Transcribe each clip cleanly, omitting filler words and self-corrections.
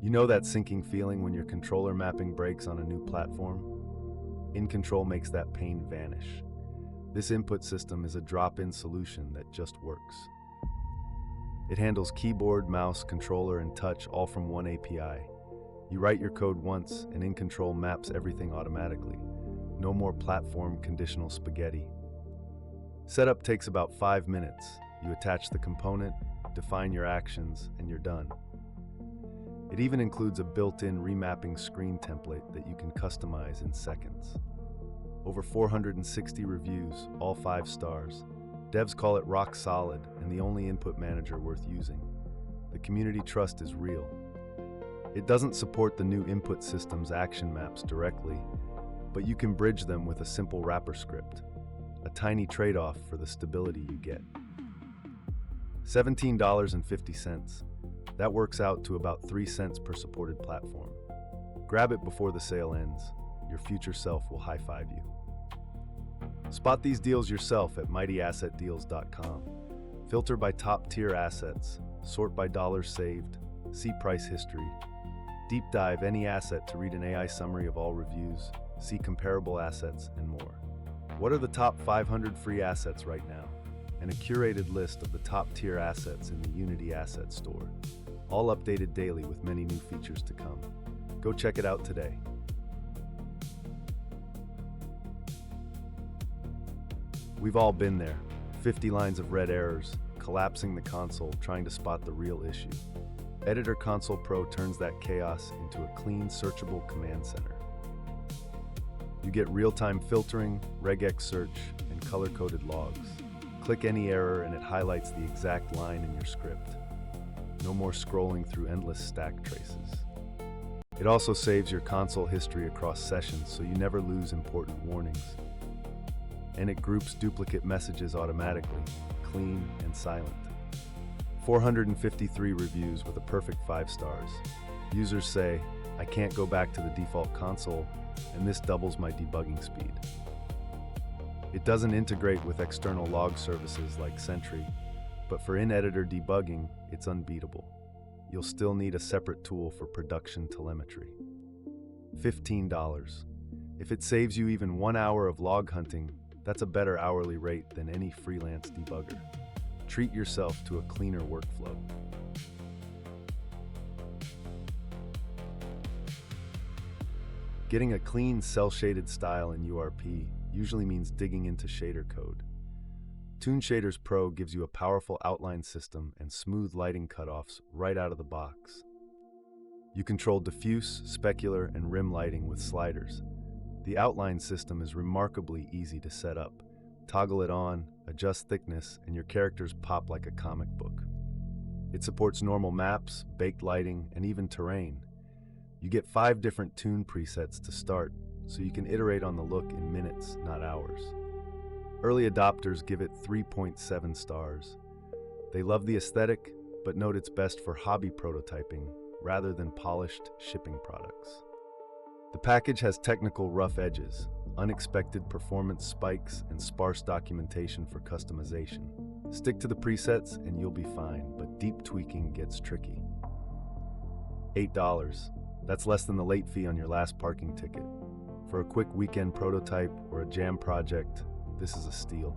You know that sinking feeling when your controller mapping breaks on a new platform? InControl makes that pain vanish. This input system is a drop-in solution that just works. It handles keyboard, mouse, controller, and touch all from one API. You write your code once, and InControl maps everything automatically. No more platform conditional spaghetti. Setup takes about 5 minutes. You attach the component, define your actions, and you're done. It even includes a built-in remapping screen template that you can customize in seconds. Over 460 reviews, all 5 stars. Devs call it rock solid and the only input manager worth using. The community trust is real. It doesn't support the new input system's action maps directly, but you can bridge them with a simple wrapper script. A tiny trade-off for the stability you get. $17.50. That works out to about 3 cents per supported platform. Grab it before the sale ends. Your future self will high-five you. Spot these deals yourself at mightyassetdeals.com. Filter by top-tier assets, sort by dollars saved, see price history. Deep dive any asset to read an AI summary of all reviews, see comparable assets, and more. What are the top 500 free assets right now? And a curated list of the top-tier assets in the Unity Asset Store. All updated daily with many new features to come. Go check it out today. We've all been there. 50 lines of red errors, collapsing the console, trying to spot the real issue. Editor Console Pro turns that chaos into a clean, searchable command center. You get real-time filtering, regex search, and color-coded logs. Click any error and it highlights the exact line in your script. No more scrolling through endless stack traces. It also saves your console history across sessions so you never lose important warnings. And it groups duplicate messages automatically, clean and silent. 453 reviews with a perfect 5 stars. Users say, I can't go back to the default console, and this doubles my debugging speed. It doesn't integrate with external log services like Sentry, but for in-editor debugging, it's unbeatable. You'll still need a separate tool for production telemetry. $15. If it saves you even 1 hour of log hunting, that's a better hourly rate than any freelance debugger. Treat yourself to a cleaner workflow. Getting a clean cel-shaded style in URP usually means digging into shader code. Toon Shaders Pro gives you a powerful outline system and smooth lighting cutoffs right out of the box. You control diffuse, specular, and rim lighting with sliders. The outline system is remarkably easy to set up. Toggle it on, adjust thickness, and your characters pop like a comic book. It supports normal maps, baked lighting, and even terrain. You get 5 different Toon presets to start, so you can iterate on the look in minutes, not hours. Early adopters give it 3.7 stars. They love the aesthetic, but note it's best for hobby prototyping rather than polished shipping products. The package has technical rough edges, unexpected performance spikes, and sparse documentation for customization. Stick to the presets and you'll be fine, but deep tweaking gets tricky. $8. That's less than the late fee on your last parking ticket. For a quick weekend prototype or a jam project, this is a steal.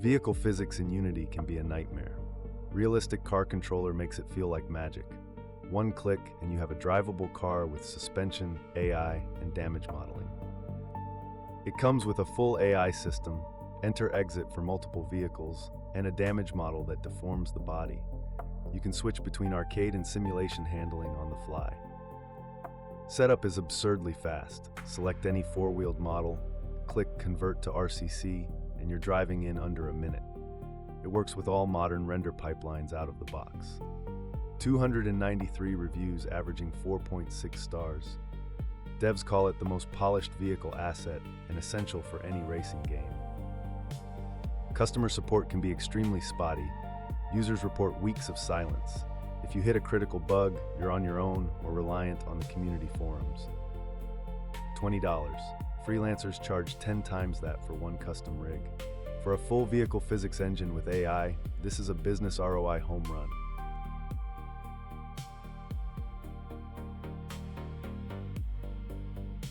Vehicle physics in Unity can be a nightmare. Realistic car controller makes it feel like magic. One click and you have a drivable car with suspension, AI, and damage modeling. It comes with a full AI system, enter-exit for multiple vehicles, and a damage model that deforms the body. You can switch between arcade and simulation handling on the fly. Setup is absurdly fast. Select any 4-wheeled model, click Convert to RCC, and you're driving in under a minute. It works with all modern render pipelines out of the box. 293 reviews averaging 4.6 stars. Devs call it the most polished vehicle asset and essential for any racing game. Customer support can be extremely spotty. Users report weeks of silence. If you hit a critical bug, you're on your own or reliant on the community forums. $20. Freelancers charge 10 times that for one custom rig. For a full vehicle physics engine with AI, this is a business ROI home run.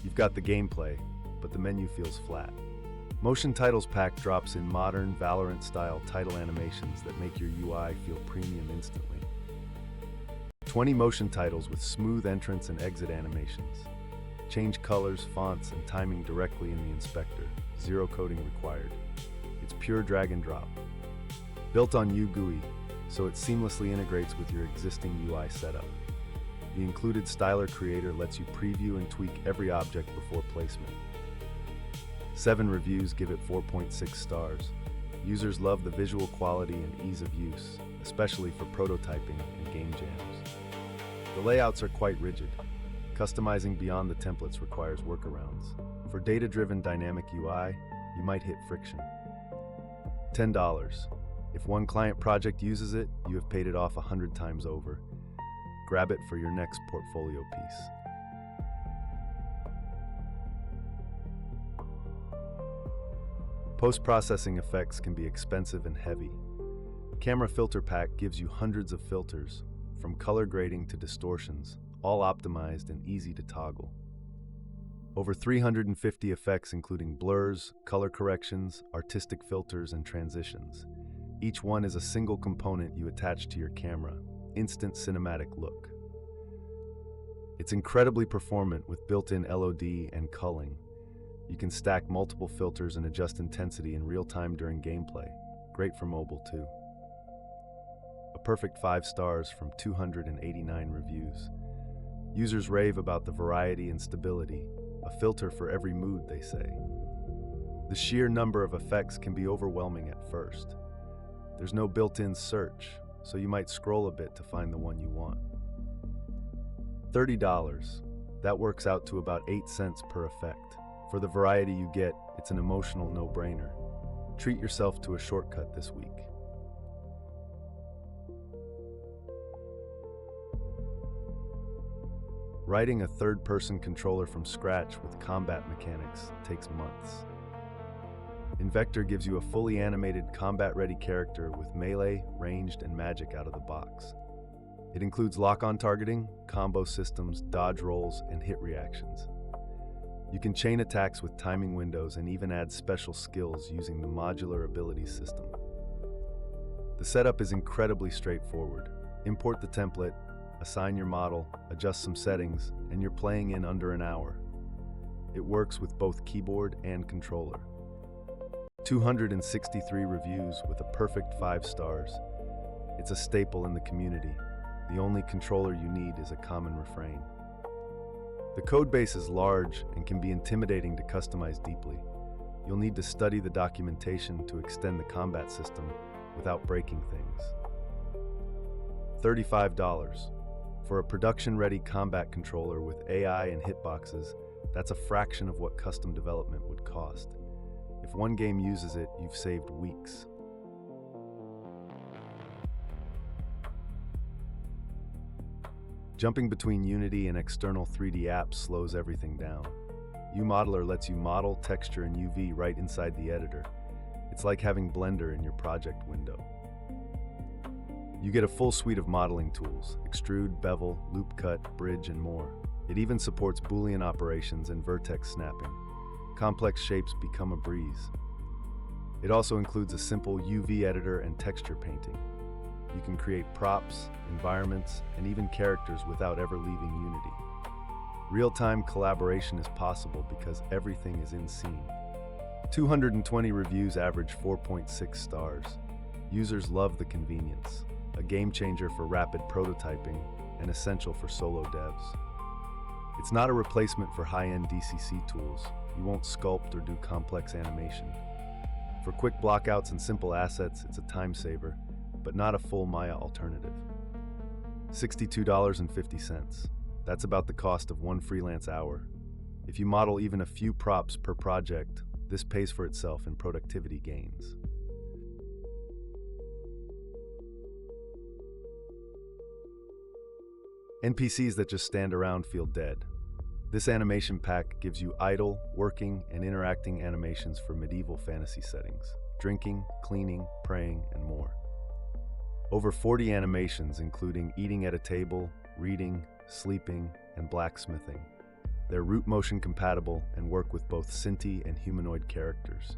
You've got the gameplay, but the menu feels flat. Motion Titles Pack drops in modern, Valorant-style title animations that make your UI feel premium instantly. 20 motion titles with smooth entrance and exit animations. Change colors, fonts, and timing directly in the inspector. Zero coding required. It's pure drag and drop. Built on UGUI, so it seamlessly integrates with your existing UI setup. The included Styler Creator lets you preview and tweak every object before placement. 7 reviews give it 4.6 stars. Users love the visual quality and ease of use, especially for prototyping and game jams. The layouts are quite rigid. Customizing beyond the templates requires workarounds. For data-driven dynamic UI, you might hit friction. $10. If one client project uses it, you have paid it off 100 times over. Grab it for your next portfolio piece. Post-processing effects can be expensive and heavy. Camera Filter Pack gives you hundreds of filters, from color grading to distortions, all optimized and easy to toggle. Over 350 effects including blurs, color corrections, artistic filters, and transitions. Each one is a single component you attach to your camera, instant cinematic look. It's incredibly performant with built-in LOD and culling. You can stack multiple filters and adjust intensity in real time during gameplay. Great for mobile too. A perfect 5 stars from 289 reviews. Users rave about the variety and stability, a filter for every mood, they say. The sheer number of effects can be overwhelming at first. There's no built-in search, so you might scroll a bit to find the one you want. $30. That works out to about 8 cents per effect. For the variety you get, it's an emotional no-brainer. Treat yourself to a shortcut this week. Writing a third-person controller from scratch with combat mechanics takes months. Invector gives you a fully animated, combat-ready character with melee, ranged, and magic out of the box. It includes lock-on targeting, combo systems, dodge rolls, and hit reactions. You can chain attacks with timing windows and even add special skills using the modular abilities system. The setup is incredibly straightforward. Import the template, assign your model, adjust some settings, and you're playing in under an hour. It works with both keyboard and controller. 263 reviews with a perfect 5 stars. It's a staple in the community. The only controller you need is a common refrain. The codebase is large and can be intimidating to customize deeply. You'll need to study the documentation to extend the combat system without breaking things. $35. For a production-ready combat controller with AI and hitboxes, that's a fraction of what custom development would cost. If one game uses it, you've saved weeks. Jumping between Unity and external 3D apps slows everything down. UModeler lets you model, texture, and UV right inside the editor. It's like having Blender in your project window. You get a full suite of modeling tools: extrude, bevel, loop cut, bridge, and more. It even supports Boolean operations and vertex snapping. Complex shapes become a breeze. It also includes a simple UV editor and texture painting. You can create props, environments, and even characters without ever leaving Unity. Real-time collaboration is possible because everything is in scene. 220 reviews average 4.6 stars. Users love the convenience, a game changer for rapid prototyping and essential for solo devs. It's not a replacement for high-end DCC tools. You won't sculpt or do complex animation. For quick blockouts and simple assets, it's a time saver, but not a full Maya alternative. $62.50. That's about the cost of one freelance hour. If you model even a few props per project, this pays for itself in productivity gains. NPCs that just stand around feel dead. This animation pack gives you idle, working, and interacting animations for medieval fantasy settings. drinking, cleaning, praying, and more. Over 40 animations including eating at a table, reading, sleeping, and blacksmithing. They're root motion compatible and work with both Cinti and humanoid characters.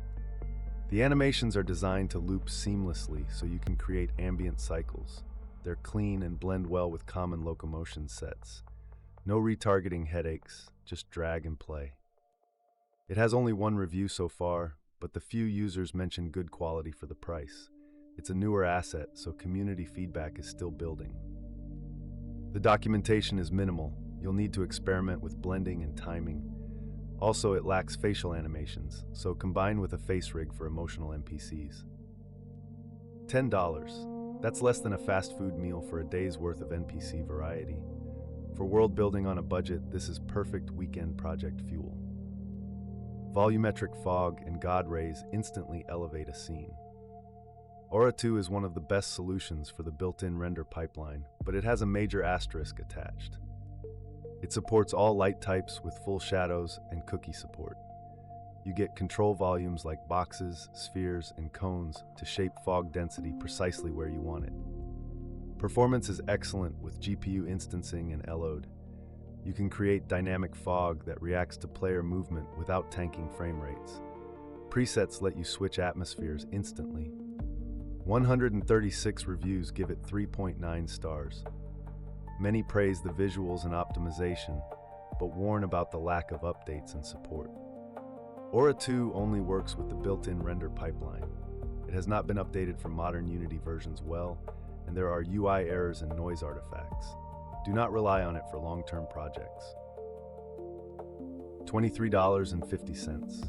The animations are designed to loop seamlessly so you can create ambient cycles. They're clean and blend well with common locomotion sets. No retargeting headaches, just drag and play. It has only one review so far, but the few users mention good quality for the price. It's a newer asset, so community feedback is still building. The documentation is minimal. You'll need to experiment with blending and timing. Also, it lacks facial animations, so combine with a face rig for emotional NPCs. $10. That's less than a fast food meal for a day's worth of NPC variety. For world building on a budget, this is perfect weekend project fuel. Volumetric fog and God rays instantly elevate a scene. Aura 2 is one of the best solutions for the built-in render pipeline, but it has a major asterisk attached. It supports all light types with full shadows and cookie support. You get control volumes like boxes, spheres, and cones to shape fog density precisely where you want it. Performance is excellent with GPU instancing and LOD. You can create dynamic fog that reacts to player movement without tanking frame rates. Presets let you switch atmospheres instantly. 136 reviews give it 3.9 stars. Many praise the visuals and optimization, but warn about the lack of updates and support. Aura 2 only works with the built-in render pipeline. It has not been updated for modern Unity versions well, and there are UI errors and noise artifacts. Do not rely on it for long-term projects. $23.50.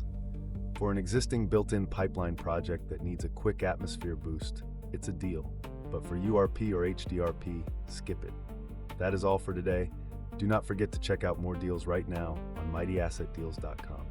For an existing built-in pipeline project that needs a quick atmosphere boost, it's a deal. But for URP or HDRP, skip it. That is all for today. Do not forget to check out more deals right now on mightyassetdeals.com.